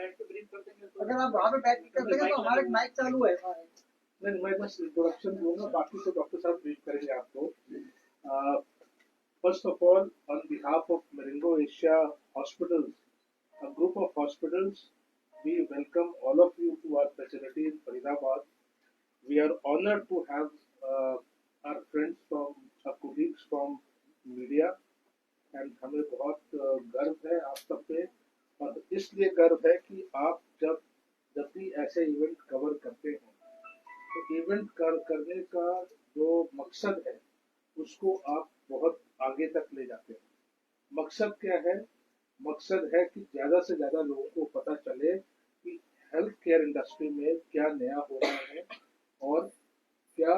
अगर आप वहाँ पे बैठ के कर देंगे तो हमारे माइक चालू है। नहीं, मैं बस इंट्रोडक्शन दूंगा, बाकी तो डॉक्टर साहब ब्रीफ करेंगे आपको। First of all, on behalf of Marengo Asia Hospitals, a group of hospitals, we welcome all of you to our facility in Faridabad. We are honored to have our friends from, our colleagues from media, and हमें बहुत गर्व है आप सब पे, और इसलिए गर्व है कि आप जब भी ऐसे इवेंट कवर करते हैं तो इवेंट करने का जो मकसद है उसको आप बहुत आगे तक ले जाते हैं। मकसद क्या है? मकसद है कि ज़्यादा से ज़्यादा लोगों को पता चले कि हेल्थ केयर इंडस्ट्री में क्या नया हो रहा है, और क्या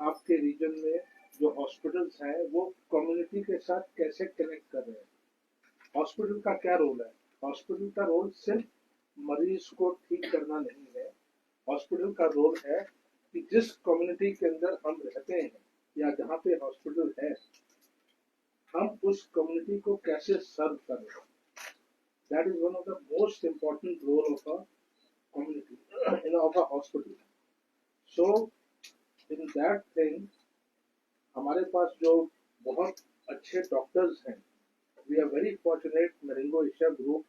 आपके रीजन में जो हॉस्पिटल्स हैं वो कम्युनिटी के साथ कैसे कनेक्ट कर रहे हैं। हॉस्पिटल का क्या रोल है? हॉस्पिटल का रोल सिर्फ मरीज को ठीक करना नहीं है। हॉस्पिटल का रोल है कि जिस कम्युनिटी के अंदर हम रहते हैं या जहाँ पे हॉस्पिटल है, हम उस कम्युनिटी को कैसे सर्व कर रहे हैं। That is one of the most important role of a community in of a hospital. So in that thing हमारे पास जो बहुत अच्छे डॉक्टर्स हैं, we are very fortunate Marengo Asia Group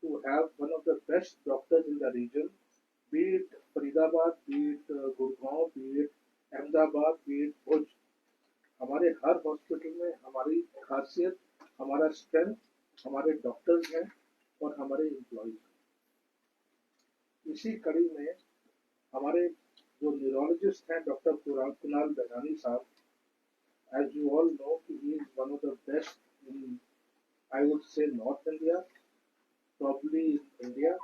to have one of the best doctors in the region, be it Faridabad, be it Gurgaon, be it Ahmedabad, be it Bhuj. हमारे हर hospital में हमारी खासियत, हमारा strength, हमारे doctors हैं और हमारे employees हैं। इसी कड़ी में हमारे जो न्यूरोलॉजिस्ट हैं डॉक्टर कुणाल बेगानी साहब, as you all know, he is one of the best in, I would say, North India, probably in India,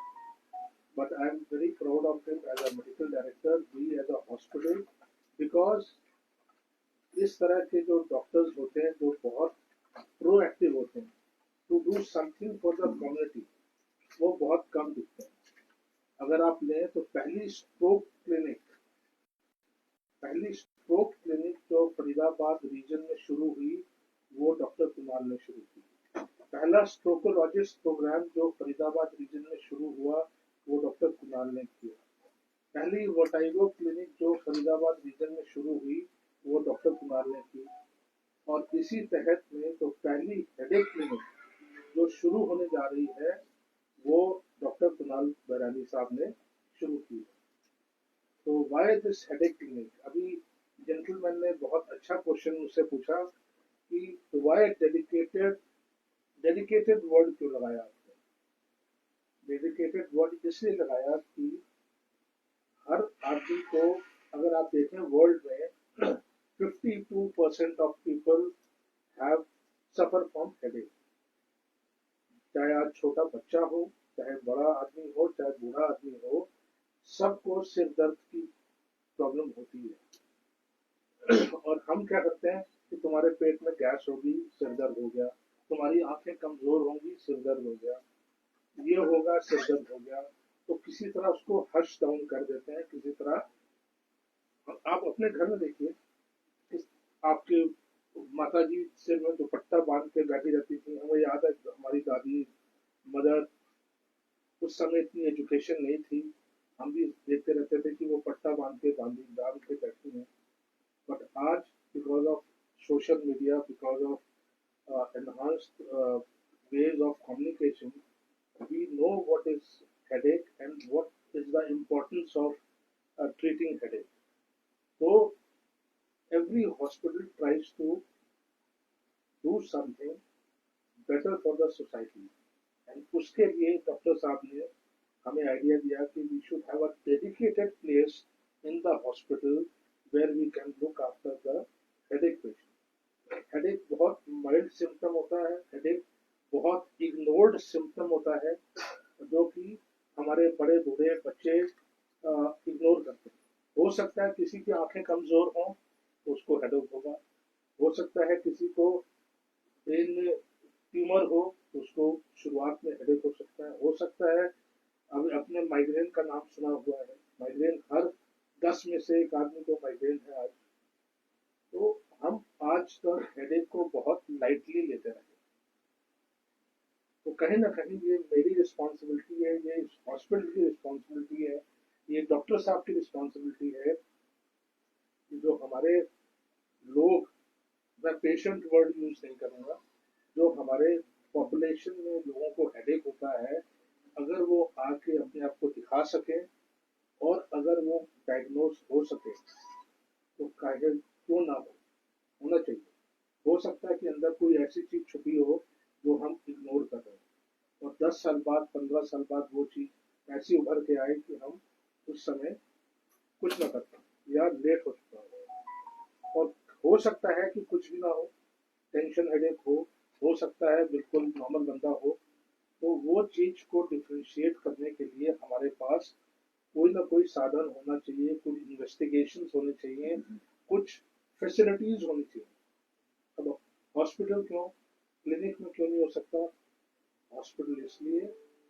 but I am very proud of him as a medical director, we as a hospital, because इस तरह के जो doctors होते हैं जो बहुत proactive होते हैं to do something for the community, वो बहुत कम दिखते हैं। अगर आप लें तो पहली स्ट्रोक क्लिनिक जो फरीदाबाद रीजन में शुरू हुई वो डॉक्टर कुणाल ने शुरू की। पहला स्ट्रोकोलॉजिस्ट प्रोग्राम जो फरीदाबाद रीजन में शुरू हुआ वो डॉक्टर कुणाल ने किया। पहली वर्टाइगो क्लिनिक जो फरीदाबाद रीजन में शुरू हुई वो डॉक्टर कुणाल ने की। और इसी तहत में तो पहली हेडेक क्लिनिक जो शुरू होने जा रही है वो डॉक्टर कुणाल बेरानी साहब ने शुरू की। तो वाई दिस हेडेक क्लिनिक? अभी जेंटलमैन ने बहुत अच्छा क्वेश्चन मुझसे पूछा कि वाई डेडिकेटेड वर्ड क्यों लगाया आपने? डेडिकेटेड वर्ड इसलिए लगाया कि हर आदमी को, अगर आप देखें वर्ल्ड में 52% of people have suffer from headache. चाहे आज छोटा बच्चा हो, चाहे बड़ा आदमी हो, चाहे बूढ़ा आदमी हो, सबको सिर दर्द की प्रॉब्लम होती है। और हम क्या करते हैं कि तुम्हारे पेट में गैस होगी, सिर दर्द हो गया, तुम्हारी आंखें कमजोर होंगी, सिर दर्द हो गया, ये होगा, सिर दर्द हो गया, तो किसी तरह उसको हश डाउन कर देते हैं किसी तरह। आप अपने घर में देखिए, आपके माता जी सिर में दुपट्टा बांध के बैठी रहती थी। हमें याद है हमारी दादी मदर, उस समय इतनी एजुकेशन नहीं थी, हम भी देखते रहते थे कि वो पट्टा बांध के बैठी हैं। बट आज because of social media, because of enhanced ways of communication, we know what is headache and what is the importance of treating headache. So every hospital tries to do something better for the society, and उसके लिए doctor साहब ने हमें idea दिया कि we should have a dedicated place in the hospital where we can look after the headache patient. Headache बहुत mild symptom होता है, हेडेक बहुत इग्नोर्ड सिम्टम होता है जो कि हमारे बड़े बूढ़े बच्चे इग्नोर करते हैं। हो सकता है किसी की आंखें कमजोर हों तो उसको हेडेक होगा, हो सकता है किसी को ब्रेन में ट्यूमर हो तो उसको शुरुआत में हेडेक हो सकता है। अब अपने माइग्रेन का नाम सुना हुआ है, माइग्रेन हर 10 में से एक आदमी को माइग्रेन है आज। तो हम आज तक हेडेक को बहुत लाइटली लेते रहे, तो कहीं ना कहीं ये मेरी रिस्पॉन्सिबिलिटी है, ये हॉस्पिटल डॉक्टर साहब की रिस्पॉन्सिबिलिटी है कि जो हमारे लोग, मैं पेशेंट वर्ड यूज नहीं करूँगा, जो हमारे पॉपुलेशन में लोगों को हेडेक होता है, अगर वो आके अपने आप को दिखा सके और अगर वो डायग्नोज हो सके तो काहे क्यों ना होना चाहिए। हो सकता है कि अंदर कोई ऐसी चीज छुपी हो जो हम इग्नोर कर रहे हैं और 10 साल बाद 15 साल बाद वो चीज ऐसी उभर के आए कि हम उस समय कुछ ना कर पाए या लेट हो चुका हो। और हो सकता है कि कुछ भी ना हो, टेंशन हेडेक हो सकता है बिल्कुल नॉर्मल बंदा हो। तो वो चीज को डिफ्रेंशिएट करने के लिए हमारे पास कोई ना कोई साधन होना चाहिए, कुछ इन्वेस्टिगेशंस होने चाहिए, कुछ फैसिलिटीज होनी चाहिए। अब हॉस्पिटल क्यों, क्लिनिक में क्यों नहीं हो सकता? हॉस्पिटल इसलिए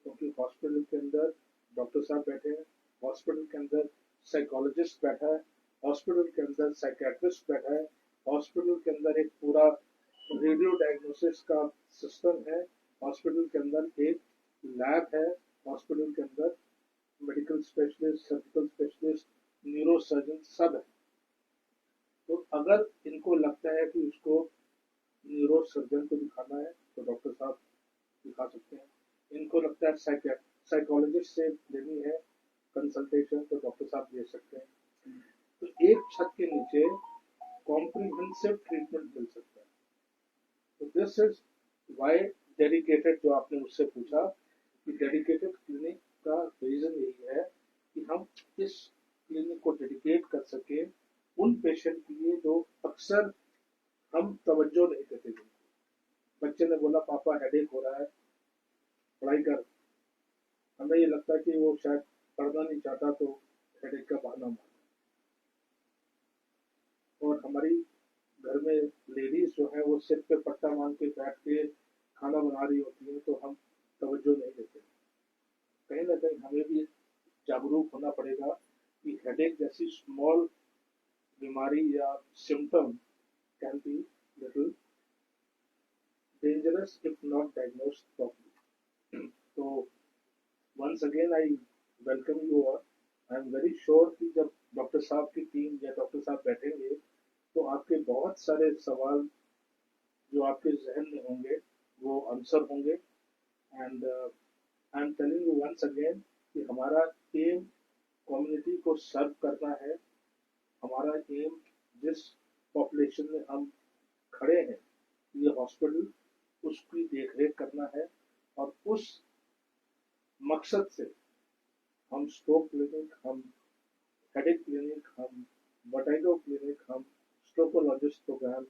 क्योंकि हॉस्पिटल के अंदर डॉक्टर साहब बैठे हैं, हॉस्पिटल के अंदर साइकोलॉजिस्ट बैठा है, हॉस्पिटल के अंदर साइकेट्रिस्ट बैठा है, हॉस्पिटल के अंदर एक पूरा रेडियो डायग्नोसिस का सिस्टम है, हॉस्पिटल के अंदर एक लैब है, हॉस्पिटल के अंदर medical specialist, surgical specialist, neuro surgeon सब है। तो अगर इनको लगता है कि उसको न्यूरो सर्जन को दिखाना है तो डॉक्टर साहब दिखा सकते हैं। इनको लगता है साइकोलॉजिस्ट से लेनी है कंसल्टेशन तो डॉक्टर साहब दे सकते हैं। तो एक छत के नीचे कॉम्प्रिहेंसिव ट्रीटमेंट मिल सकता है। तो दिस इज वाई डेडिकेटेड, जो आपने मुझसे पूछा कि डेडिकेटेड क्लिनिक का रीजन यही है कि हम इस क्लिनिक को डेडिकेट कर सके उन पेशेंट के लिए जो अक्सर हम तवज्जो नहीं देते। बच्चे ने बोला पापा हेडेक हो रहा है, पढ़ाई कर, हमें ये लगता है कि वो शायद पढ़ना नहीं चाहता तो हेडेक का बहाना मार। और हमारी घर में लेडीज जो है वो सिर पे पट्टा मांग के बैठ के खाना बना रही होती है तो हम तवज्जो नहीं देते। कहीं ना कहीं हमें भी जागरूक होना पड़ेगा कि हेडेक जैसी स्मॉल बीमारी या symptom can be little dangerous if not diagnosed properly. तो once again I welcome you all. I am very sure कि जब डॉक्टर साहब की टीम या डॉक्टर साहब बैठेंगे तो आपके बहुत सारे सवाल जो आपके जहन में होंगे वो आंसर होंगे। And I am telling you once again कि हमारा एम कम्युनिटी को सर्व करना है। हमारा एम जिस पॉपुलेशन में हम खड़े हैं ये हॉस्पिटल उसकी देखरेख करना है और उस मकसद से हम स्ट्रोक क्लिनिक, हम हेडेक क्लिनिक, हम वर्टिगो क्लिनिक, हम स्ट्रोकोलॉजिस्ट प्रोग्राम,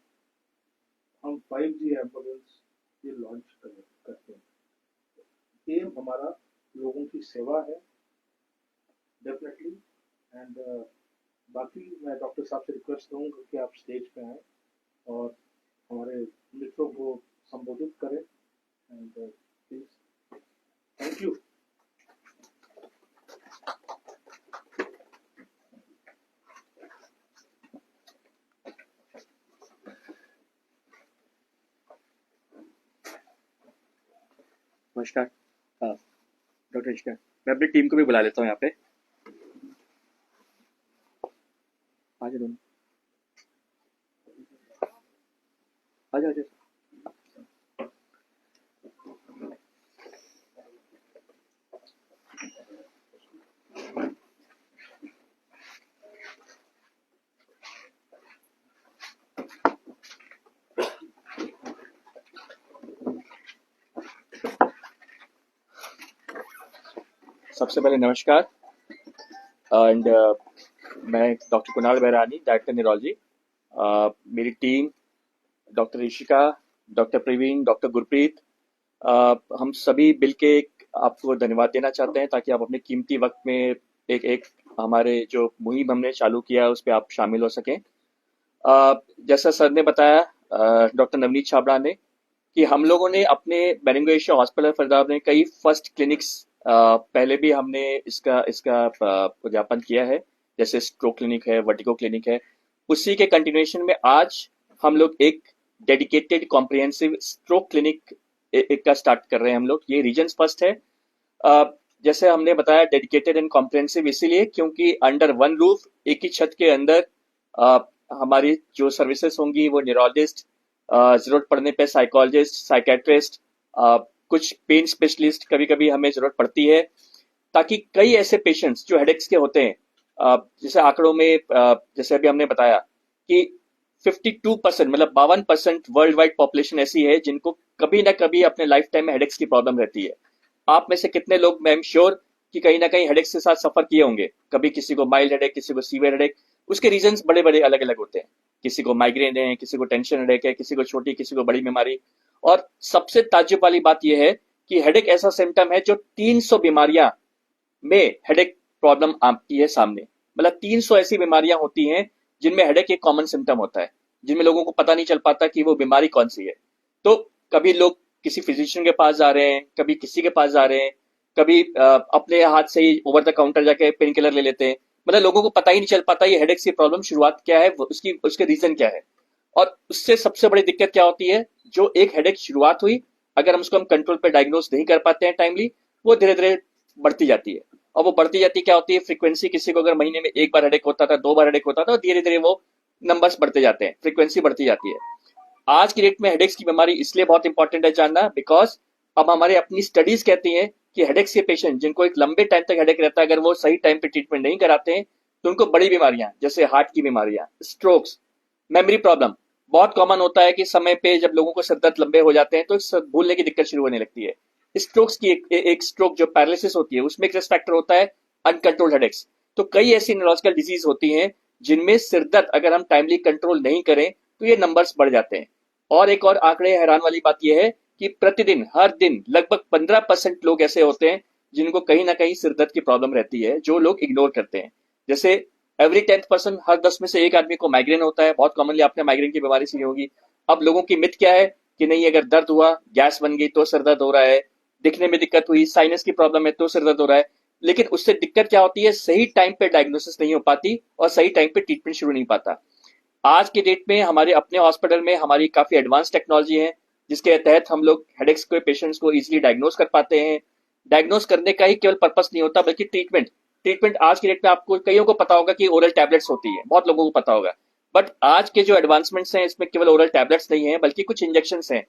हम 5G एम्बुलेंस ये लॉन्च करते हैं। एम हमारा लोगों की सेवा है डेफिनेटली। एंड बाकी मैं डॉक्टर साहब से रिक्वेस्ट करूँगा कि आप स्टेज पे आएँ और हमारे मित्रों को संबोधित करें। And please, thank you. नमस्कार डॉक्टर ऋषिका, मैं अपनी टीम को भी बुला लेता हूँ यहाँ पे। आ जाओ दोनों, आ जाओ। सबसे पहले नमस्कार एंड मैं doctor Kunal Bairani, director neurology. मेरी team doctor Rishika, doctor Praveen, doctor Gurpreet, हम सभी मिलके आपको धन्यवाद देना चाहते हैं ताकि आप अपने कीमती वक्त में एक हमारे जो मुहिम हमने चालू किया है उस पर आप शामिल हो सकें। जैसा सर ने बताया, डॉक्टर नवनीत छाबड़ा ने, कि हम लोगों ने अपने बेरिंगो एशिया हॉस्पिटल फरीदाबाद में कई फर्स्ट क्लिनिक्स पहले भी हमने इसका उद्यापन किया है, जैसे स्ट्रोक क्लिनिक है, वर्टिगो क्लिनिक है। उसी के कंटिन्यूएशन में आज हम लोग एक डेडिकेटेड कॉम्प्रिहेंसिव स्ट्रोक क्लिनिक एक का स्टार्ट कर रहे हैं हम लोग। ये रीजन फर्स्ट है। जैसे हमने बताया डेडिकेटेड एंड कॉम्प्रिहेंसिव इसीलिए क्योंकि अंडर वन रूफ, एक ही छत के अंदर हमारी जो सर्विसेज होंगी वो न्यूरोलॉजिस्ट, जरूरत पड़ने पे साइकोलॉजिस्ट, साइकेट्रिस्ट, कुछ पेन स्पेशलिस्ट कभी कभी हमें जरूरत पड़ती है, ताकि कई ऐसे पेशेंट्स जो हेडेक्स के होते हैं, जैसे आंकड़ों में जैसे अभी हमने बताया कि 52% मतलब 52% वर्ल्ड वाइड पॉपुलेशन ऐसी है जिनको कभी ना कभी अपने लाइफ टाइम में हेडेक्स की प्रॉब्लम रहती है। आप में से कितने लोग, मैं एम श्योर कि कहीं ना कहीं हेडेक्स के साथ सफर किए होंगे, कभी किसी को माइल्ड हेडेक, किसी को सीवियर हेडेक। उसके रीजंस बड़े बड़े अलग अलग होते हैं, किसी को माइग्रेन है, किसी को टेंशन हेडेक है, किसी को छोटी, किसी को बड़ी बीमारी। और सबसे ताज्जुब वाली बात यह है कि हेडेक ऐसा सिम्टम है जो 300 बीमारियां में हेडेक प्रॉब्लम आती है सामने। मतलब 300 ऐसी बीमारियां होती हैं जिनमें हेडेक एक कॉमन सिम्टम होता है, जिनमें लोगों को पता नहीं चल पाता कि वो बीमारी कौन सी है। तो कभी लोग किसी फिजिशियन के पास जा रहे हैं, कभी किसी के पास जा रहे हैं, कभी अपने हाथ से ही ओवर द काउंटर जाके पेन किलर ले लेते हैं। मतलब लोगों को पता ही नहीं चल पाता ये हेडेक की प्रॉब्लम शुरुआत क्या है, उसके रीजन क्या है। और उससे सबसे बड़ी दिक्कत क्या होती है, जो एक हेडेक शुरुआत हुई, अगर हम उसको कंट्रोल पे डायग्नोस नहीं कर पाते हैं टाइमली, वो धीरे धीरे बढ़ती जाती है। और वो बढ़ती जाती क्या होती है, फ्रीक्वेंसी, किसी को अगर महीने में एक बार हेडेक होता था, 2 बार हेडेक होता था, धीरे धीरे वो नंबर्स बढ़ते जाते हैं, फ्रीक्वेंसी बढ़ती जाती है। आज की डेट में हेडेक्स की बीमारी इसलिए बहुत इंपॉर्टेंट है जानना, बिकॉज अब हमारे अपनी स्टडीज कहती हैं कि हेडेक्स के पेशेंट जिनको एक लंबे टाइम तक हेडेक रहता है, अगर वो सही टाइम पे ट्रीटमेंट नहीं कराते हैं तो उनको बड़ी बीमारियां जैसे हार्ट की बीमारियां, स्ट्रोक्स, मेमोरी प्रॉब्लम, बहुत कॉमन होता है कि समय पे जब लोगों को सर दर्द लंबे हो जाते हैं तो भूलने की दिक्कत शुरू होने लगती है। स्ट्रोक्स की एक स्ट्रोक जो पैरालिसिस होती है उसमें एक रिस्क फैक्टर होता है अनकंट्रोल्ड हेडेक्स। तो कई ऐसी न्यूरोलॉजिकल डिजीज होती हैं जिनमें सिरदर्द अगर हम टाइमली कंट्रोल नहीं करें तो ये नंबर्स बढ़ जाते हैं। और एक और आंकड़े हैरान वाली बात यह है कि प्रतिदिन, हर दिन लगभग 15% लोग ऐसे होते हैं जिनको कहीं ना कहीं सिरदर्द की प्रॉब्लम रहती है, जो लोग इग्नोर करते हैं। जैसे एवरी 10th पर्सन, हर 10 में से एक आदमी को माइग्रेन होता है। बहुत कॉमनली आपने माइग्रेन की बीमारी सुनी होगी। अब लोगों की मिथ क्या है कि नहीं, अगर दर्द हुआ, गैस बन गई तो सिरदर्द हो रहा है, दिखने में दिक्कत हुई, साइनस की प्रॉब्लम है तो सिरदर्द हो रहा है। लेकिन उससे दिक्कत क्या होती है, सही टाइम पे डायग्नोसिस नहीं हो पाती और सही टाइम पे ट्रीटमेंट शुरू नहीं पाता। आज के डेट में हमारे अपने हॉस्पिटल में हमारी काफी एडवांस टेक्नोलॉजी है जिसके तहत हम लोग हेडेक्स के पेशेंट्स को इजीली डायग्नोस कर पाते हैं। डायग्नोस करने का ही केवल पर्पस नहीं होता, बल्कि ट्रीटमेंट आज के डेट में आपको कईयों को पता होगा कि ओरल टैबलेट्स होती है, बहुत लोगों को पता होगा। बट आज के जो एडवांसमेंट्स हैं इसमें केवल ओरल टैबलेट्स नहीं है, बल्कि कुछ इंजेक्शंस हैं,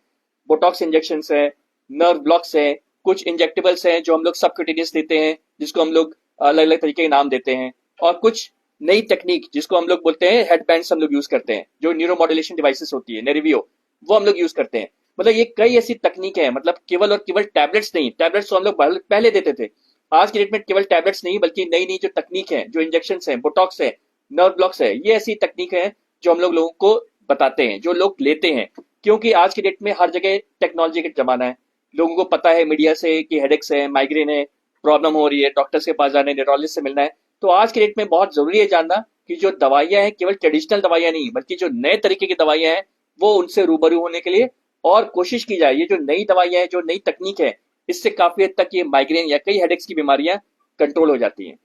बोटॉक्स इंजेक्शंस हैं, नर्व ब्लॉक्स हैं, कुछ इंजेक्टेबल्स हैं जो हम लोग सबक्यूटेनियस देते हैं, जिसको हम लोग अलग अलग तरीके के नाम देते हैं, और कुछ नई टेक्निक जिसको हम लोग बोलते हैं हेडबैंड्स हम लोग यूज करते हैं, जो न्यूरोमॉड्यूलेशन डिवाइसेस होती है, नेरिवियो, वो हम लोग यूज करते हैं। मतलब ये कई ऐसी तकनीक है, मतलब केवल और केवल टैबलेट्स नहीं, टैबलेट्स तो हम लोग पहले देते थे। आज की डेट में केवल टैबलेट्स नहीं बल्कि नई नई जो तकनीक है, जो इंजेक्शन है, बोटॉक्स है, नर्व ब्लॉक्स है, ये ऐसी तकनीक है जो हम लोगों को बताते हैं, जो लोग लेते हैं। क्योंकि आज की डेट में हर जगह टेक्नोलॉजी का जमाना है, लोगों को पता है मीडिया से कि हेडेक्स है, माइग्रेन है, प्रॉब्लम हो रही है, डॉक्टर्स के पास जाना है, न्यूरोलॉजिस्ट से मिलना है। तो आज की डेट में बहुत जरूरी है जानना कि जो दवाइयां हैं केवल ट्रेडिशनल दवाइयां नहीं, बल्कि जो नए तरीके की दवाइयां हैं वो उनसे रूबरू होने के लिए और कोशिश की जाए। ये जो नई दवाइयां हैं, जो नई तकनीक है, इससे काफी हद तक ये माइग्रेन या कई हेडेक्स की बीमारियां कंट्रोल हो जाती हैं।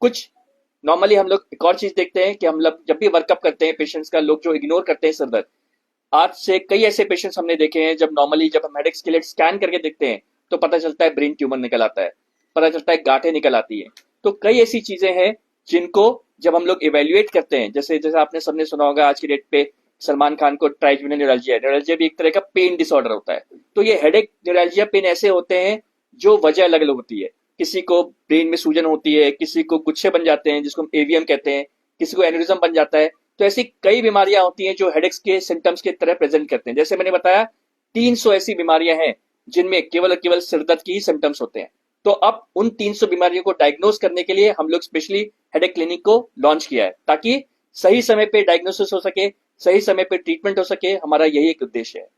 कुछ नॉर्मली हम लोग एक और चीज देखते हैं कि हम लोग जब भी वर्कअप करते हैं पेशेंट्स का, लोग जो इग्नोर करते हैं सिरदर्द। आज से कई ऐसे पेशेंट्स हमने देखे हैं जब हम हेडेक्स के लिए स्कैन करके देखते हैं तो पता चलता है ब्रेन ट्यूमर निकल आता है, पता चलता है गांठें निकल आती है। तो कई ऐसी चीजें हैं जिनको जब हम लोग इवेल्युएट करते हैं, जैसे आपने सबने सुना होगा आज की डेट पे सलमान खान को ट्राइजेमिनल न्यूरैल्जिया भी एक तरह का पेन डिसऑर्डर होता है। तो ये हेडेक, न्यूरैल्जिया, पेन ऐसे होते हैं जो वजह अलग अलग होती है। किसी को ब्रेन में सूजन होती है, किसी को गुच्छे बन जाते हैं जिसको हम एवीएम कहते हैं, किसी को एन्यूरिज्म बन जाता है। तो ऐसी कई बीमारियां होती हैं जो हेडेक्स के सिम्टम्स की तरह प्रेजेंट करते हैं। जैसे मैंने बताया 300 ऐसी बीमारियां हैं जिनमें केवल और केवल सिरदर्द की ही सिम्टम्स होते हैं। तो अब उन 300 बीमारियों को डायग्नोस करने के लिए हम लोग स्पेशली हेडेक क्लिनिक को लॉन्च किया है, ताकि सही समय पे डायग्नोसिस हो सके, सही समय पे ट्रीटमेंट हो सके। हमारा यही एक उद्देश्य है।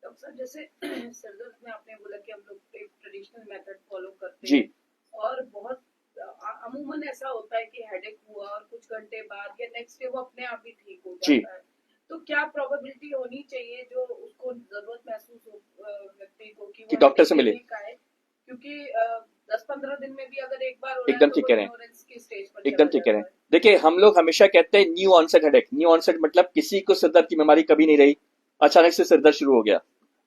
डॉक्टर साहब, जैसे सिरदर्द में आपने बोला कि हम लोग एक ट्रेडिशनल मेथड फॉलो करते जी। हैं, और बहुत अमूमन ऐसा होता है कि हेडेक हुआ और कुछ घंटे बाद या नेक्स्ट डे वो अपने आप ही ठीक हो जाता है। तो क्या प्रोबेबिलिटी होनी चाहिए जो उसको जरूरत महसूस हो व्यक्ति को कि वो डॉक्टर से मिले? क्योंकि 10-15 दिन में भी अगर एक बार एकदम ठीक कह रहे हैं, एकदम ठीक कह रहे हैं। हैं। देखिए, हम लोग हमेशा कहते हैं new onset headache. New onset मतलब किसी को सिरदर्द की बीमारी कभी नहीं रही, अचानक से सिरदर्द शुरू हो गया,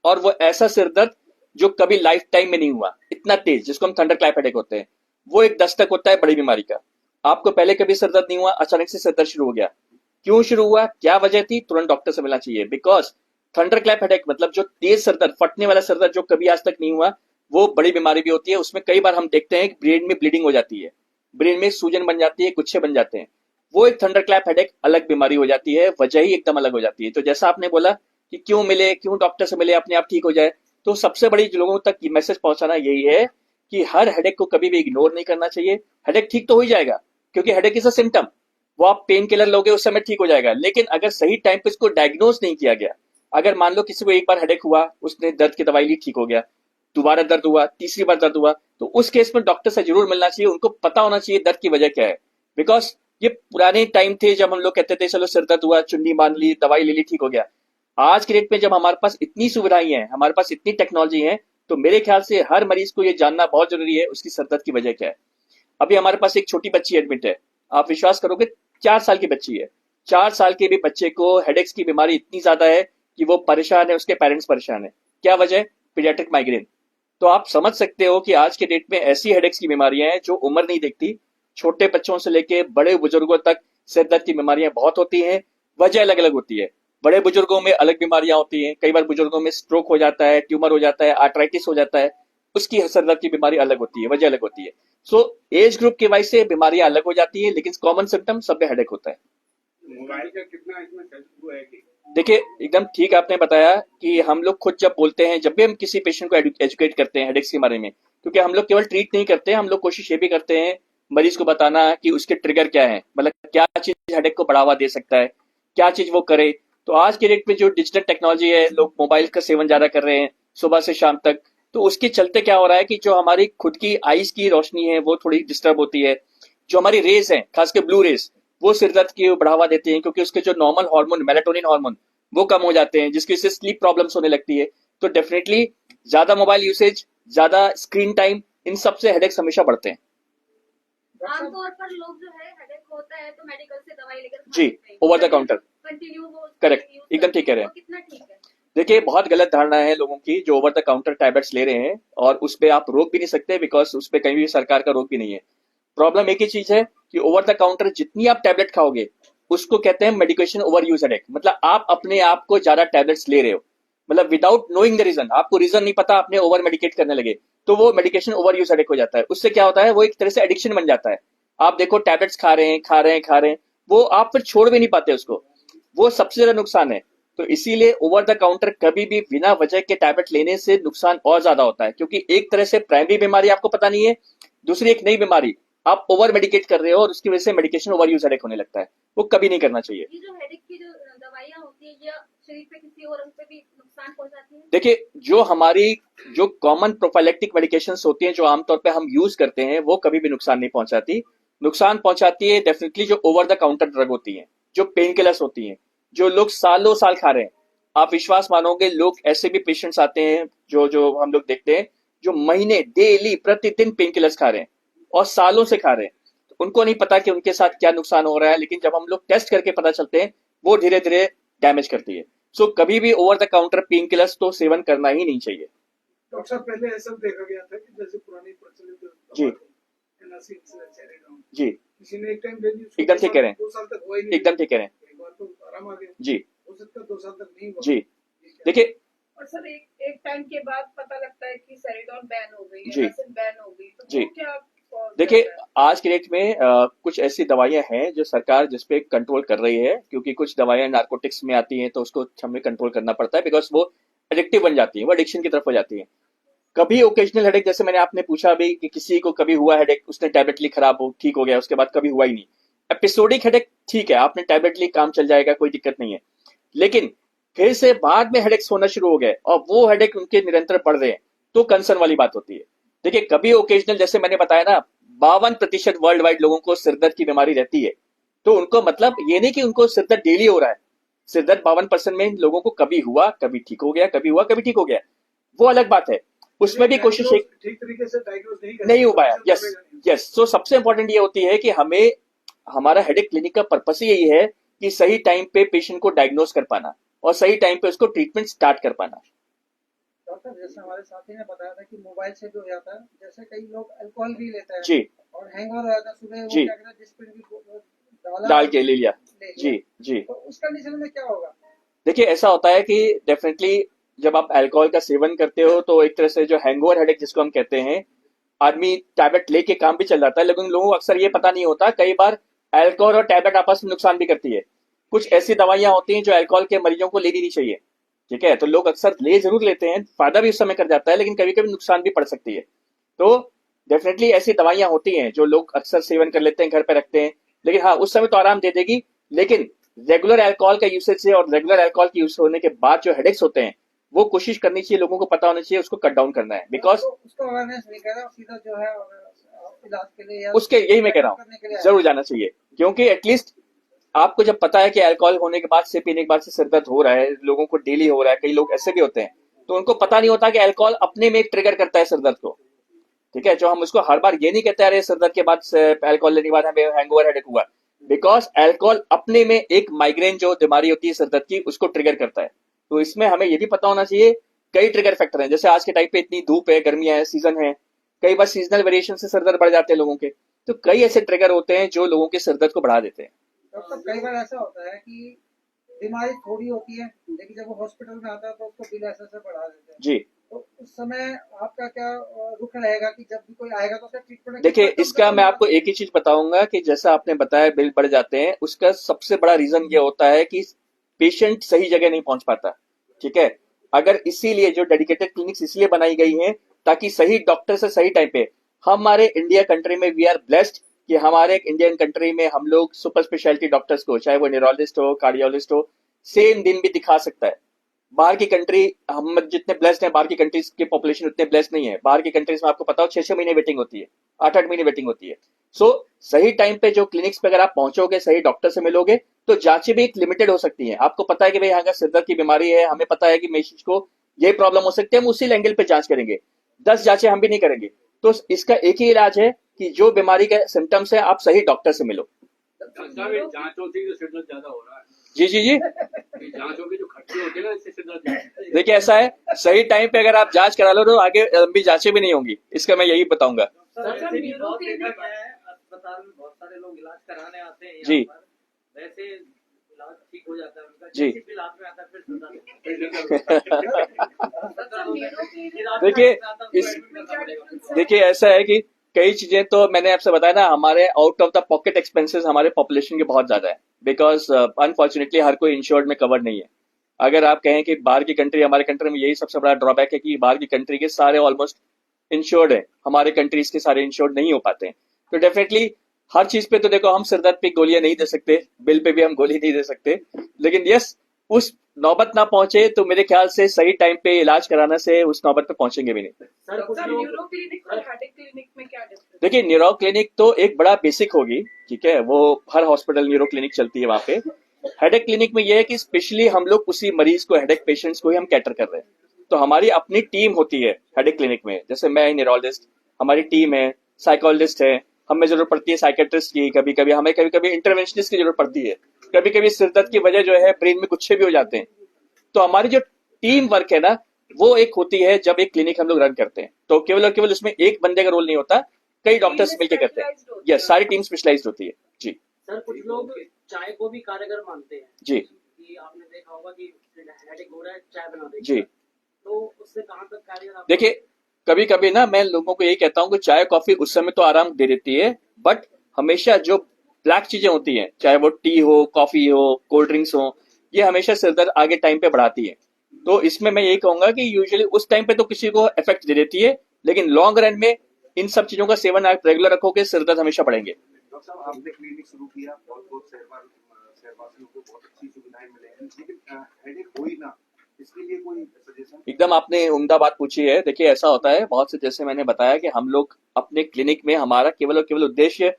और वो ऐसा सिरदर्द जो कभी लाइफ टाइम में नहीं हुआ, इतना तेज, जिसको हम थंडर क्लैप हेडेक होते हैं, वो एक दस्तक होता है बड़ी बीमारी का। आपको पहले कभी सर दर्द नहीं हुआ, अचानक से सर दर्द शुरू हो गया, क्यों शुरू हुआ, क्या वजह थी, तुरंत डॉक्टर से मिलना चाहिए। बिकॉज थंडर क्लैप हेडेक मतलब जो तेज सर दर्द, फटने वाला सर दर्द जो कभी आज तक नहीं हुआ, वो बड़ी बीमारी भी होती है। उसमें कई बार हम देखते हैं कि ब्रेन में ब्लीडिंग हो जाती है, ब्रेन में सूजन बन जाती है, गुच्छे बन जाते हैं। वो एक थंडर क्लैप हेडेक अलग बीमारी हो जाती है, वजह ही एकदम अलग हो जाती है। तो जैसा आपने बोला कि क्यों मिले, क्यों डॉक्टर से मिले, अपने आप ठीक हो जाए, तो सबसे बड़ी लोगों तक ये मैसेज पहुंचाना यही है कि हर हेडेक को कभी भी इग्नोर नहीं करना चाहिए। हेडेक ठीक तो हो ही जाएगा, क्योंकि हेडेक इज अ सिम्टम, वो आप पेन किलर लोगे उस समय ठीक हो जाएगा। लेकिन अगर सही टाइम पे इसको डायग्नोज नहीं किया गया, अगर मान लो किसी को एक बार हेडेक हुआ, उसने दर्द की दवाई ली, ठीक हो गया, दोबारा दर्द हुआ, तीसरी बार दर्द हुआ, तो उस केस में डॉक्टर से जरूर मिलना चाहिए। उनको पता होना चाहिए दर्द की वजह क्या है। बिकॉज ये पुराने टाइम थे जब हम लोग कहते थे चलो सिर दर्द हुआ, चुन्नी बांध ली, दवाई ले ली, ठीक हो गया। आज के डेट में जब हमारे पास इतनी सुविधाएं हैं, हमारे पास इतनी टेक्नोलॉजी है, तो मेरे ख्याल से हर मरीज को ये जानना बहुत जरूरी है उसकी सर दर्द की वजह क्या है। अभी हमारे पास एक छोटी बच्ची एडमिट है, आप विश्वास करोगे 4 साल की बच्ची है। 4 साल के भी बच्चे को हेडेक्स की बीमारी इतनी ज्यादा है कि वो परेशान है, उसके पेरेंट्स परेशान है। क्या वजह? Paediatric migraine. तो आप समझ सकते हो कि आज के डेट में ऐसी हेडेक्स की बीमारियां हैं जो उम्र नहीं देखती, छोटे बच्चों से लेके बड़े बुजुर्गों तक सिर दर्द की बीमारियां बहुत होती हैं। वजह अलग अलग होती है, बड़े बुजुर्गों में अलग बीमारियां होती हैं, कई बार बुजुर्गों में स्ट्रोक हो जाता है, ट्यूमर हो जाता है, आर्थराइटिस हो जाता है, उसकी सर दर्द की बीमारी अलग होती है, वजह अलग होती है। सो एज ग्रुप के वाइज से बीमारियां अलग हो जाती है, लेकिन कॉमन सिम्टम सब में हेडेक होता है। मोबाइल का कितना इसमें हुआ है कि देखिए एकदम ठीक आपने बताया कि हम लोग खुद जब बोलते हैं, जब भी हम किसी पेशेंट को एजुकेट करते हैं हेडेक्स के बारे में, क्योंकि हम लोग केवल ट्रीट नहीं करते हैं, हम लोग कोशिश ये भी करते हैं मरीज को बताना कि उसके ट्रिगर क्या है, मतलब क्या चीज हेडेक को बढ़ावा दे सकता है, क्या चीज वो करे। तो आज के डेट में जो डिजिटल टेक्नोलॉजी है, लोग मोबाइल का सेवन ज्यादा कर रहे हैं सुबह से शाम तक, तो उसके चलते क्या हो रहा है कि जो हमारी खुद की आईज की रोशनी है वो थोड़ी डिस्टर्ब होती है। जो हमारी रेज है, खासकर ब्लू रेज, वो सिर दर्द की बढ़ावा देते हैं, क्योंकि उसके जो नॉर्मल हार्मोन, मेलाटोनिन हार्मोन, वो कम हो जाते हैं, जिसकी वजह से स्लीप प्रॉब्लम्स होने लगती है। तो डेफिनेटली ज्यादा मोबाइल यूसेज, ज्यादा स्क्रीन टाइम, इन सबसे हेडेक्स हमेशा बढ़ते हैं। आमतौर पर लोग जो है हेडेक होता है तो मेडिकल से दवाई लेकर खा जी, लेते हैं। Over the counter. कंटिन्यू वो Correct, use एकदम ठीक कह रहे हैं। वो कितना ठीक है? देखिए बहुत गलत धारणा है लोगों की जो ओवर द काउंटर टैबलेट्स ले रहे हैं, और उस पे आप रोक भी नहीं सकते, बिकॉज उस पे कहीं भी सरकार का रोक भी नहीं है। प्रॉब्लम एक ही चीज है कि ओवर द काउंटर जितनी आप टैबलेट खाओगे, उसको कहते हैं मेडिकेशन ओवर यूज हेडेक। मतलब आप अपने आप को ज्यादा टैबलेट्स ले रहे हो, मतलब विदाउट नोइंग द रीजन, आपको रीजन नहीं पता, आपने ओवर मेडिकेट करने लगे, तो वो मेडिकेशन ओवर यूज हेडेक हो जाता है। उससे क्या होता है, वो एक तरह से एडिक्शन बन जाता है। आप देखो टैबलेट्स खा रहे हैं, खा रहे हैं, खा रहे हैं, वो आप फिर छोड़ भी नहीं पाते उसको, वो सबसे ज्यादा नुकसान है। तो इसीलिए ओवर द काउंटर कभी भी बिना वजह के टैबलेट लेने से नुकसान और ज्यादा होता है, क्योंकि एक तरह से प्राइमरी बीमारी आपको पता नहीं है, दूसरी एक नई बीमारी आप ओवर मेडिकेट कर रहे हो, और उसकी वजह से मेडिकेशन ओवर यूज हेडेक होने लगता है। वो कभी नहीं करना चाहिए। ये जो हेडेक की जो दवाइयाँ होती है, ये शरीर पे किसी और अंग पे भी नुकसान पहुंचाती है? देखिए जो हमारी जो कॉमन प्रोफाइलेक्टिक मेडिकेशंस होती हैं, जो आमतौर पे हम यूज करते हैं, वो कभी भी नुकसान नहीं पहुंचाती। नुकसान पहुंचाती है डेफिनेटली जो ओवर द काउंटर ड्रग होती हैं, जो पेन किलर्स होती हैं, जो लोग सालों साल खा रहे हैं। आप विश्वास मानोगे, लोग ऐसे भी पेशेंट्स आते हैं जो जो हम लोग देखते हैं, जो महीने डेली प्रतिदिन पेन किलर्स खा रहे हैं और सालों से खा रहे हैं। तो उनको नहीं पता कि उनके साथ क्या नुकसान हो रहा है, लेकिन जब हम लोग टेस्ट करके पता चलते हैं, वो धीरे धीरे डैमेज करती है। सो कभी भी over the counter pain killers तो सेवन करना ही नहीं चाहिए। डॉक्टर साहब पहले ऐसा देखा गया था कि जैसे पुरानी प्रचलित जी। एनआरसी चेरेडाउन, जी किसी ने एक टाइम ले ली, उसको एकदम ठीक कह रहे हैं। 2 साल तक हुआ ही नहीं, एकदम ठीक कह रहे हैं। एक बार तो आराम आ गया, जी हो सकता है 2 साल तक नहीं हुआ। जी। ये क्या? देखिए और सर एक टाइम के बाद पता लगता है कि सेरिडॉन बैन हो गई जी। है, एनासिन बैन हो गई, तो जी। वो क्या cause देखिए रहता है? आज के डेट में कुछ ऐसी दवाइयां हैं जो सरकार जिसपे कंट्रोल कर रही है, क्योंकि कुछ दवाइयां नार्कोटिक्स में आती हैं, तो उसको हमें कंट्रोल करना पड़ता है, बिकॉज वो एडिक्टिव बन जाती है, वो एडिक्शन की तरफ हो जाती है। कभी ओकेजनल हेडेक, जैसे मैंने आपने पूछा अभी कि किसी को कभी हुआ हेडेक, उसने टैबलेट ली, खराब हो, ठीक हो गया, उसके बाद कभी हुआ ही नहीं। एपिसोडिक हेडेक ठीक है, आपने टैबलेट ली, काम चल जाएगा, कोई दिक्कत नहीं है। लेकिन फिर से बाद में हेडेक्स होना शुरू हो गए और वो हेडेक उनके निरंतर बढ़ रहे हैं, तो कंसर्न वाली बात होती है। देखिए कभी ओकेजनल, जैसे मैंने बताया ना, 52% वर्ल्ड वाइड लोगों को सिरदर्द की बीमारी रहती है, तो उनको मतलब ये नहीं कि उनको सिरदर्द डेली हो रहा है। सिरदर्द 52% में लोगों को कभी हुआ, कभी ठीक हो गया, कभी हुआ, कभी ठीक हो गया, वो अलग बात है। उसमें भी कोशिश एक ठीक तरीके से डायग्नोज नहीं हो पाया। यस करेगा नहीं। यस। सो सबसे इंपॉर्टेंट ये होती है कि हमें, हमारा हेडेक क्लिनिक का पर्पस ही यही है कि सही टाइम पे पेशेंट को डायग्नोज कर पाना और सही टाइम पे उसको ट्रीटमेंट स्टार्ट कर पाना। डॉक्टर जैसे हमारे साथी ने बताया था कि मोबाइल से भी हो जाता है, जैसे कई लोग अल्कोहल भी लेते हैं जी और हैंगओवर हो जाता है, सुबह वो जी क्या कहते हैं डिस्पिन की डाल के ले लिया। ले जी लिया, जी तो उस कंडीशन में क्या होगा? देखिए ऐसा होता है कि डेफिनेटली जब आप अल्कोहल का सेवन करते हो तो एक तरह से जो हैंगओवर हेडेक जिसको हम कहते हैं, आदमी टैबलेट लेके काम भी चल जाता है, लेकिन लोगों को अक्सर ये पता नहीं होता कई बार अल्कोहल और टैबलेट आपस में नुकसान भी करती है। कुछ ऐसी दवाइयां होती हैं जो अल्कोहल के मरीजों को लेनी नहीं चाहिए, ठीक है, तो लोग अक्सर ले जरूर लेते हैं, फायदा भी उस समय कर जाता है, लेकिन कभी कभी नुकसान भी पड़ सकती है। तो डेफिनेटली ऐसी दवाइयां होती हैं जो लोग अक्सर सेवन कर लेते हैं, घर पे रखते हैं, लेकिन हाँ उस समय तो आराम दे देगी, लेकिन रेगुलर अल्कोहल का यूसेज से और रेगुलर अल्कोहल के यूज होने के बाद जो हेडेक्स होते हैं वो कोशिश करनी चाहिए, लोगों को पता होना चाहिए, उसको कट डाउन करना है। बिकॉज उसको अवेयरनेस नहीं कर रहा, सीधा जो है इलाज के लिए या उसके यही मैं कह रहा करने के लिए हूँ जरूर जाना चाहिए, क्योंकि एटलीस्ट आपको जब पता है कि अल्कोहल होने के बाद से, पीने के बाद से सिर दर्द हो रहा है, लोगों को डेली हो रहा है, कई लोग ऐसे भी होते हैं, तो उनको पता नहीं होता कि अल्कोहल अपने में एक ट्रिगर करता है सिर दर्द को, ठीक है, जो हम उसको हर बार ये नहीं कहते अरे सिर दर्द के बाद अल्कोहल लेने के बाद हमें हैंगओवर हेडेक हुआ, बिकॉज अल्कोहल अपने में एक माइग्रेन जो बीमारी होती है सिर दर्द की उसको ट्रिगर करता है। तो इसमें हमें ये भी पता होना चाहिए कई ट्रिगर फैक्टर हैं, जैसे आज के टाइम पे इतनी धूप है, गर्मियां है, सीजन है, कई बार सीजनल वेरिएशन से सिर दर्द बढ़ जाते हैं लोगों के, तो कई ऐसे ट्रिगर होते हैं जो लोगों के सिर दर्द को बढ़ा देते हैं। डॉक्टर कई बार ऐसा होता है कि बीमारी थोड़ी होती है, लेकिन जब वो हॉस्पिटल में आता है तो उसको बिल ऐसे बढ़ा देते हैं, जी तो उस समय आपका क्या रुख रहेगा कि जब भी कोई आएगा तो उसका ट्रीटमेंट? देखिए इसका मैं आपको एक ही चीज बताऊंगा कि जैसा आपने बताया बिल बढ़ जाते हैं, उसका सबसे बड़ा रीजन ये होता है कि पेशेंट सही जगह नहीं पहुंच पाता, ठीक है, अगर इसीलिए जो डेडिकेटेड क्लिनिक्स इसलिए बनाई गई हैं ताकि सही डॉक्टर से सही टाइम पे, हमारे इंडिया कंट्री में वी आर ब्लेस्ड कि हमारे इंडियन कंट्री में हम लोग सुपर स्पेशलिटी डॉक्टर्स को, चाहे वो न्यूरोलॉजिस्ट हो, कार्डियोलॉजिस्ट हो, सेम दिन भी दिखा सकता है। बाहर की कंट्री, हम जितने ब्लेस्ड हैं, बाहर की कंट्रीज की पॉपुलेशन उतने ब्लेस्ड नहीं है। बाहर की कंट्रीज में आपको पता हो 6-6 महीने वेटिंग होती है, 8-8 महीने वेटिंग होती है। सो सही टाइम पे जो क्लिनिक्स पे अगर आप पहुंचोगे, सही डॉक्टर से मिलोगे, तो जांचें भी एक लिमिटेड हो सकती हैं। आपको पता है कि भाई यहाँ का सिर दर्द की बीमारी है, हमें पता है कि पेशेंट को ये प्रॉब्लम हो सकती है, हम उसी एंगल पे जांच करेंगे, 10 जांचें हम भी नहीं करेंगे। तो इसका एक ही इलाज है कि जो बीमारी के सिम्टम्स है आप सही डॉक्टर से मिलो। जांच होती है तो सिर दर्द ज्यादा हो रहा है। जी जी जी जांच होगी जो खर्चे होते हैं ना, इससे सिर दर्द। देखिए ऐसा है, सही टाइम पे अगर आप जांच करा लो तो आगे लंबी जांचें भी नहीं होंगी, इसका मैं यही बताऊंगा। सर, न्यूरो क्लिनिक अस्पताल में बहुत सारे लोग इलाज कराने आते हैं जी। यहाँ पर, वैसे इलाज ठीक हो जाता है उनका, जी। जैसे बिल हाथ में आता है फिर सुनता देखिए ऐसा है कि कई चीजें तो मैंने आपसे बताया ना, हमारे out of the pocket expenses हमारे पॉपुलेशन के बहुत ज्यादा है, बिकॉज अनफॉर्चुनेटली हर कोई इंश्योर्ड में कवर नहीं है। अगर आप कहें कि बाहर की कंट्री, हमारे कंट्री में यही सबसे बड़ा ड्रॉबैक है कि बाहर की कंट्री के सारे ऑलमोस्ट इंश्योर्ड है, हमारे कंट्रीज के सारे इंश्योर्ड नहीं हो पाते हैं। तो डेफिनेटली हर चीज पे तो देखो हम सिरदर्द पे गोलियां नहीं दे सकते, बिल पे भी हम गोली नहीं दे सकते, लेकिन यस उस नौबत ना पहुंचे तो मेरे ख्याल से सही टाइम पे इलाज कराने से उस नौबत पे पहुंचेंगे भी नहीं। सर कुछ लोग न्यूरो क्लिनिक और हेडेक क्लिनिक में क्या डिफरेंस? देखिए न्यूरो क्लिनिक तो एक बड़ा बेसिक होगी, ठीक है, वो हर हॉस्पिटल न्यूरो क्लिनिक चलती है वहां पे। हेडेक क्लिनिक में ये है कि स्पेशली हम लोग उसी मरीज को, हेडेक पेशेंट्स को ही हम कैटर कर रहे हैं, तो हमारी अपनी टीम होती है हेडेक क्लिनिक में, जैसे मैं न्यूरोलॉजिस्ट, हमारी टीम है, साइकोलॉजिस्ट है, हमें जरूरत पड़ती है साइकेट्रिस्ट की, कभी कभी हमें कभी कभी इंटरवेंशनिस्ट की जरूरत पड़ती है, कभी कभी सिरदर्द की वजह जो है ब्रेन में गुच्छे भी हो जाते हैं। तो हमारी जो टीम वर्क है ना, वो एक होती है जब एक क्लिनिक हम लोग रन करते हैं, तो केवल और केवल उसमें एक बंदे का रोल नहीं होता, कई डॉक्टर्स मिलकर करते हैं। यस, सारी टीम स्पेशलाइज्ड होती है। जी सर कुछ लोग चाय को भी कारगर मानते हैं जी कि आपने देखा होगा कि हेडेक हो रहा है चाय बना देंगे, जी। तो उससे कहाँ तक कारगर आप देखिए कभी कभी ना मैं लोगों को यही कहता हूँ कि चाय कॉफी उस समय तो आराम दे देती है, बट हमेशा जो ब्लैक चीजें होती हैं, चाहे वो टी हो, कॉफी हो, कोल्ड ड्रिंक्स हो, ये हमेशा सिरदर्द आगे टाइम पे बढ़ाती है। तो इसमें मैं यही कहूंगा कि यूजुअली उस टाइम पे तो किसी को इफेक्ट दे देती है, लेकिन लॉन्ग रन में इन सब चीजों का सेवन आप रेगुलर रखोगे, सिरदर्द हमेशा बढ़ेंगे। डॉक्टर साहब आपने क्लिनिक शुरू किया, बहुत शहरवासियों को बहुत अच्छी सुविधाएं मिलेंगी, लेकिन हेडेक हो ही ना, इसके लिए कोई सजेशन? एकदम आपने उम्दा बात पूछी है। देखिए ऐसा होता है बहुत से, जैसे मैंने बताया कि हम लोग अपने क्लिनिक में, हमारा केवल और केवल उद्देश्य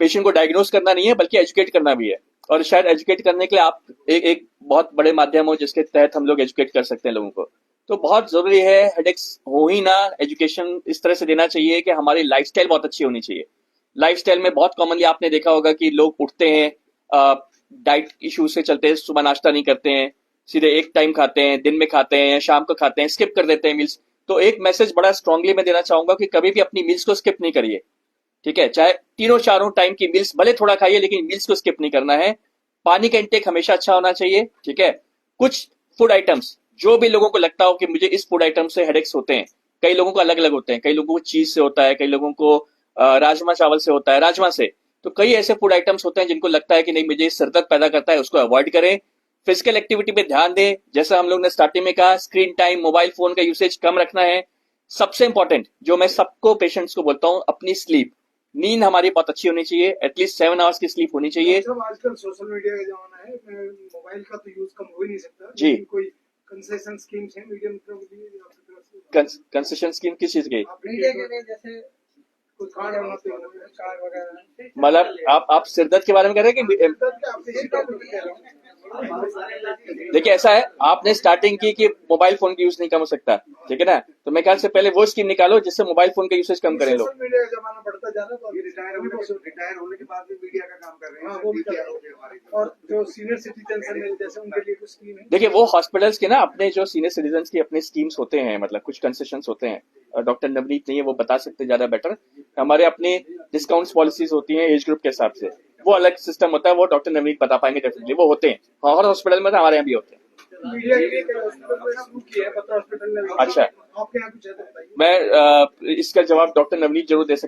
पेशेंट को डायग्नोस करना नहीं है, बल्कि एजुकेट करना भी है, और शायद एजुकेट करने के लिए आप एक बहुत बड़े माध्यम हो जिसके तहत हम लोग एजुकेट कर सकते हैं लोगों को। तो बहुत जरूरी है, हेडेक्स हो ही ना, एजुकेशन इस तरह से देना चाहिए कि हमारी लाइफस्टाइल बहुत अच्छी होनी चाहिए। लाइफस्टाइल में बहुत कॉमनली आपने देखा होगा कि लोग उठते हैं, डाइट इशू से चलते हैं, सुबह नाश्ता नहीं करते हैं, सीधे एक टाइम खाते हैं, दिन में खाते हैं या शाम को खाते हैं, स्किप कर देते हैं मील्स। तो एक मैसेज बड़ा स्ट्रांगली मैं देना चाहूंगा कि कभी भी अपनी मील्स को स्किप नहीं करिए, ठीक है। चाहे तीनों चारों टाइम की मील्स भले थोड़ा खाइए, लेकिन मील्स को स्किप नहीं करना है। पानी का इंटेक हमेशा अच्छा होना चाहिए, ठीक है। कुछ फूड आइटम्स जो भी लोगों को लगता हो कि मुझे इस फूड आइटम से हेडेक्स होते हैं, कई लोगों को अलग अलग होते हैं, कई लोगों को चीज से होता है, कई लोगों को राजमा चावल से होता है, राजमा से। तो कई ऐसे फूड आइटम्स होते हैं जिनको लगता है कि नहीं मुझे सिर दर्द पैदा करता है, उसको अवॉइड करें। फिजिकल एक्टिविटी पे ध्यान दें, जैसा हम लोग ने स्टार्टिंग में कहा, स्क्रीन टाइम, मोबाइल फोन का यूसेज कम रखना है। सबसे इंपॉर्टेंट जो मैं सबको पेशेंट्स को बोलता हूँ, अपनी स्लीप, नींद हमारी बहुत अच्छी होनी चाहिए, एटलीस्ट 7 आवर्स की स्लीप होनी चाहिए। मतलब आजकल सोशल मीडिया का जमाना है, मोबाइल का तो यूज कम हो ही नहीं सकता। जी। लेकिन कोई कंसेशन स्कीम्स हैं मीडियम के लिए आपकी तरफ से? कंसेशन स्कीम किस चीज की? मीडिया के लिए जैसे कुछ कार्ड बनाते हैं कार्ड वगैरह। मतलब आप सिरदर्द के बारे में कह रहे हैं कि देखिए ऐसा है, आपने स्टार्टिंग की कि मोबाइल फोन का यूज नहीं कम हो सकता, ठीक है ना। तो मैं ख्याल से पहले वो स्कीम निकालो जिससे मोबाइल फोन का यूसेज कम करें लोग। सोशल मीडिया का जमाना बढ़ता जा रहा है, तो अभी रिटायर होने के बाद भी मीडिया का काम कर रहे हैं। हाँ, वो भी कर रहे हैं। DPR हो गए हमारे। और जो सीनियर सिटीजन हैं जैसे उनके लिए कुछ स्कीम है? देखिए वो हॉस्पिटल्स के ना अपने जो सीनियर सिटीजन की अपने स्कीम्स होते हैं, मतलब कुछ कंसेशंस होते हैं। डॉक्टर नवनीत नहीं है, वो बता सकते ज्यादा बेटर। हमारे अपने डिस्काउंट्स पॉलिसीज होती हैं एज ग्रुप के हिसाब से, वो अलग सिस्टम होता है, वो डॉक्टर नवनीत बता पाएंगे डेफिनेटली, वो होते हैं। हाँ, हर हॉस्पिटल में तो हमारे यहाँ भी होते हैं। मीडिया के लिए हॉस्पिटल में शुरू किया है, पता हॉस्पिटल ने। अच्छा। आपके यहाँ कुछ है तो बताइए। मैं इसका जवाब डॉक्टर नवनीत जरूर दे सकते हैं।